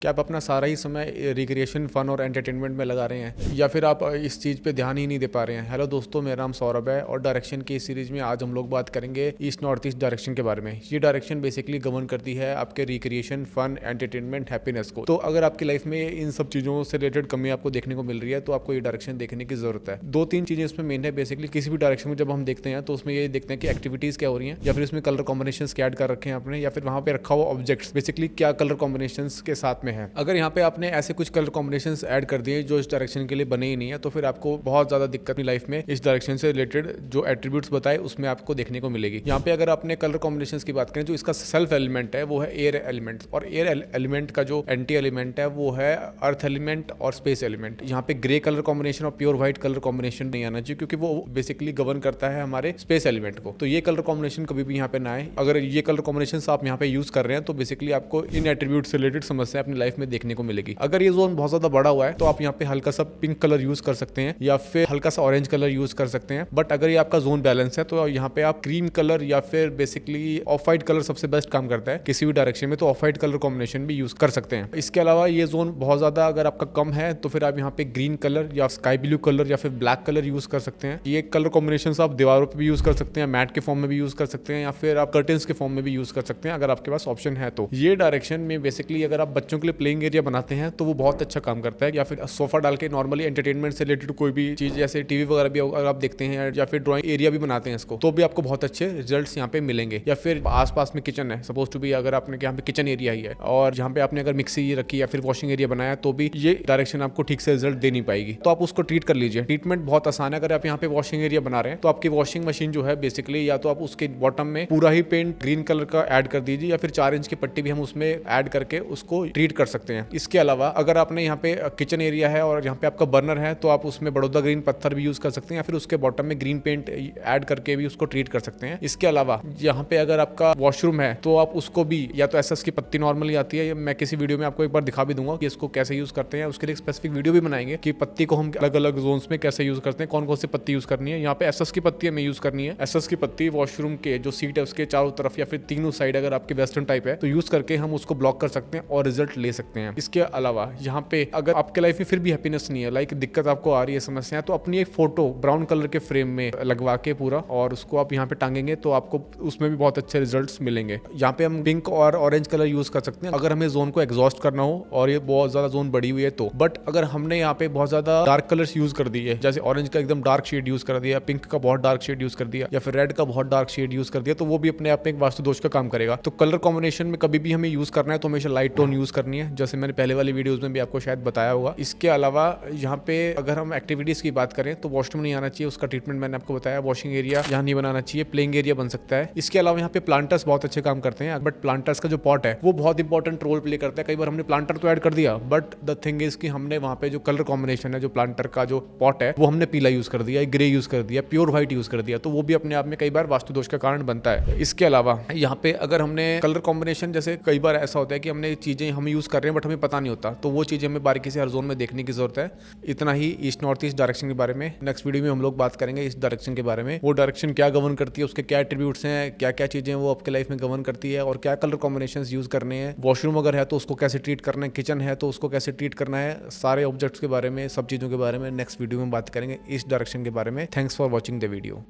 क्या आप अपना सारा ही समय रिक्रिएशन फन और एंटरटेनमेंट में लगा रहे हैं या फिर आप इस चीज़ पे ध्यान ही नहीं दे पा रहे हैं। हेलो दोस्तों, मेरा नाम सौरभ है और डायरेक्शन की इस सीरीज़ में आज हम लोग बात करेंगे ईस्ट नॉर्थ ईस्ट डायरेक्शन के बारे में। ये डायरेक्शन बेसिकली गवर्न करती है आपके रिक्रिएशन फन एंटरटेनमेंट हैप्पीनेस को। तो अगर आपकी लाइफ में इन सब चीज़ों से रिलेटेड कमी आपको देखने को मिल रही है तो आपको ये डायरेक्शन देखने की जरूरत है। दो तीन चीज़ें इसमें मेन है। बेसिकली किसी भी डायरेक्शन में जब हम देखते हैं तो उसमें ये देखते हैं कि एक्टिविटीज़ क्या हो रही हैं या फिर इसमें कलर कॉम्बिनेशन क्या ऐड कर रखे हैं आपने या फिर वहाँ पे रखा हुआ ऑब्जेक्ट्स बेसिकली क्या कलर कॉम्बिनेशन के साथ में है। अगर यहाँ पे आपने ऐसे कुछ कलर कॉम्बिनेशंस ऐड कर दिए जो इस डायरेक्शन के लिए बने ही नहीं है तो फिर आपको बहुत ज़्यादा दिक्कत अपनी लाइफ में इस डायरेक्शन से रिलेटेड जो एट्रीब्यूट्स बताए उसमें आपको देखने को मिलेगी। यहाँ पे अगर आपने कलर कॉम्बिनेशंस की बात करें जो इसका सेल्फ एलिमेंट है वो है एयर एलिमेंट और एयर एलिमेंट का जो एंटी एलिमेंट है वो है अर्थ एलिमेंट और स्पेस एलिमेंट। यहाँ पे ग्रे कलर कॉम्बिनेशन और प्योर व्हाइट कलर कॉम्बिनेशन नहीं आना चाहिए क्योंकि वो बेसिकली गवर्न करता है हमारे स्पेस एलिमेंट को। तो ये कलर कॉम्बिनेशन कभी भी यहाँ पे ना आए। अगर ये कलर कॉम्बिनेशन आप यहाँ पे यूज कर रहे हैं तो बेसिकली आपको इन एट्रीब्यूट से रिलेटेड समस्या अपनी लाइफ में देखने को मिलेगी। अगर ये जोन बहुत ज्यादा बड़ा हुआ है तो आप यहाँ पे हल्का सा पिंक कलर यूज कर सकते हैं या फिर हल्का सा ऑरेंज कलर यूज कर सकते हैं। बट अगर ये आपका जोन बैलेंस है तो यहाँ पे आप क्रीम कलर या फिर बेसिकली ऑफ वाइट कलर सबसे बेस्ट काम करता है किसी भी डायरेक्शन में, तो ऑफ वाइट कलर कॉम्बिनेशन भी यूज कर सकते हैं। इसके अलावा ये जोन बहुत ज्यादा अगर आपका कम है तो फिर आप यहाँ पे ग्रीन कलर या स्काई ब्लू कलर या फिर ब्लैक कलर यूज कर सकते हैं। ये कलर कॉम्बिनेशन आप दीवारों पर भी यूज कर सकते हैं, मैट के फॉर्म में भी यूज कर सकते हैं या फिर आप कर्टेन्स के फॉर्म में भी यूज कर सकते हैं अगर आपके पास ऑप्शन है तो। ये डायरेक्शन में बेसिकली अगर आप बच्चों के लिए प्लेइंग एरिया बनाते हैं तो वो बहुत अच्छा काम करता है। या फिर सोफा डाल के नॉर्मली एंटरटेनमेंट से रिलेटेड कोई भी चीज जैसे टीवी वगैरह भी अगर आप देखते हैं या फिर ड्राइंग एरिया भी बनाते हैं इसको तो भी आपको बहुत अच्छे रिजल्ट्स यहाँ पे मिलेंगे। या फिर आसपास में किचन है सपोज टू बी, अगर आपने यहाँ पे किचन एरिया ही है और यहाँ पे आपने अगर मिक्सी रखी या फिर वॉशिंग एरिया बनाया तो भी ये डायरेक्शन आपको ठीक से रिजल्ट दे नहीं पाएगी। तो आप उसको ट्रीट कर लीजिए। ट्रीटमेंट बहुत आसान है। अगर आप यहाँ पे वॉशिंग एरिया बना रहे हैं तो आपकी वॉशिंग मशीन जो है बेसिकली या तो आप उसके बॉटम में पूरा ही पेंट ग्रीन कलर का ऐड कर दीजिए या फिर 4 इंच की पट्टी भी हम उसमें ऐड करके उसको ट्रीट कर सकते हैं। इसके अलावा अगर आपने यहाँ पे किचन एरिया है और यहाँ पे आपका बर्नर है तो आप उसमें बड़ौदा ग्रीन पत्थर भी यूज कर सकते हैं या फिर उसके बॉटम में ग्रीन पेंट ऐड करके भी उसको ट्रीट कर सकते हैं। इसके अलावा यहाँ पे अगर आपका वॉशरूम है तो आप उसको भी या तो एसएस की पत्ती नॉर्मली आती है, मैं किसी वीडियो में आपको एक बार दिखा भी दूंगा कि इसको कैसे यूज करते हैं। उसके लिए स्पेसिफिक वीडियो भी बनाएंगे कि पत्ती को हम अलग अलग जोन्स में कैसे यूज करते हैं, कौन कौन सी पत्ती यूज करनी है। यहाँ पे एसएस की पत्ती हमें यूज करनी है। एसएस की पत्ती वॉशरूम के जो सीट है उसके चारों तरफ या फिर तीनों साइड अगर आपके वेस्टर्न टाइप है तो यूज करके हम उसको ब्लॉक कर सकते हैं और रिजल्ट ले सकते हैं। इसके अलावा यहाँ पे अगर आपके लाइफ में फिर भी हैप्पीनेस नहीं है, लाइक दिक्कत आपको आ रही है, समस्या, तो अपनी एक फोटो ब्राउन कलर के फ्रेम में लगवा के पूरा और उसको आप यहाँ पे टांगेंगे तो आपको उसमें भी बहुत अच्छे रिजल्ट्स मिलेंगे। यहाँ पे हम पिंक और ऑरेंज कलर यूज कर सकते हैं अगर हमें जोन को एग्जॉस्ट करना हो और ये बहुत ज्यादा जोन बड़ी हुई है तो। बट अगर हमने यहाँ पे बहुत ज्यादा डार्क कलर्स यूज कर दिए, जैसे ऑरेंज का एकदम डार्क शेड यूज कर दिया, पिंक का बहुत डार्क शेड यूज कर दिया या फिर रेड का बहुत डार्क शेड यूज कर दिया, तो वो भी अपने आप में एक वास्तु दोष का काम करेगा। तो कलर कॉम्बिनेशन में कभी भी हमें यूज करना है तो हमेशा लाइट टोन यूज करनी है, जैसे मैंने पहले वाली वीडियोज में भी आपको शायद बताया होगा। इसके अलावा यहाँ पे अगर हम एक्टिविटीज की बात करें तो वॉशरूम नहीं आना चाहिए, उसका ट्रीटमेंट मैंने आपको बताया। वॉशिंग एरिया यहाँ नहीं बनाना चाहिए, प्लेइंग एरिया बन सकता है। इसके अलावा यहाँ पे प्लांटर्स बहुत अच्छे काम करते हैं, बट प्लांटर्स का जो पॉट है वो बहुत इंपॉर्टेंट रोल प्ले करता है। कई बार हमने प्लांटर तो ऐड कर दिया बट द थिंग इज कि हमने वहाँ पे जो कलर कॉम्बिनेशन है, जो प्लांटर का जो पॉट है वो हमने पीला यूज कर दिया, ग्रे यूज कर दिया, प्योर व्हाइट यूज कर दिया, तो वो भी अपने आप में कई बार वास्तु दोष का कारण बनता है। इसके अलावा यहाँ पे अगर हमने कलर कॉम्बिनेशन, जैसे कई बार ऐसा होता है कि हमने चीजें हम यूज कर रहे हैं बट हमें पता नहीं होता, तो वो चीजें हमें बारीकी से हर जोन में देखने की जरूरत है। इतना ही ईस्ट नॉर्थ ईस्ट डायरेक्शन के बारे में। नेक्स्ट वीडियो में हम लोग बात करेंगे इस डायरेक्शन के बारे में, वो डायरेक्शन क्या गवर्न करती है, उसके क्या एट्रीब्यूट्स हैं, क्या क्या चीजें वो आपके लाइफ में गवर्न करती है और क्या कलर कॉम्बिनेशन यूज करने हैं। वॉशरूम अगर है तो उसको कैसे ट्रीट करना है, किचन है तो उसको कैसे ट्रीट करना है, सारे ऑब्जेक्ट्स के बारे में, सब चीजों के बारे में नेक्स्ट वीडियो में बात करेंगे इस डायरेक्शन के बारे में। Thanks for watching the video.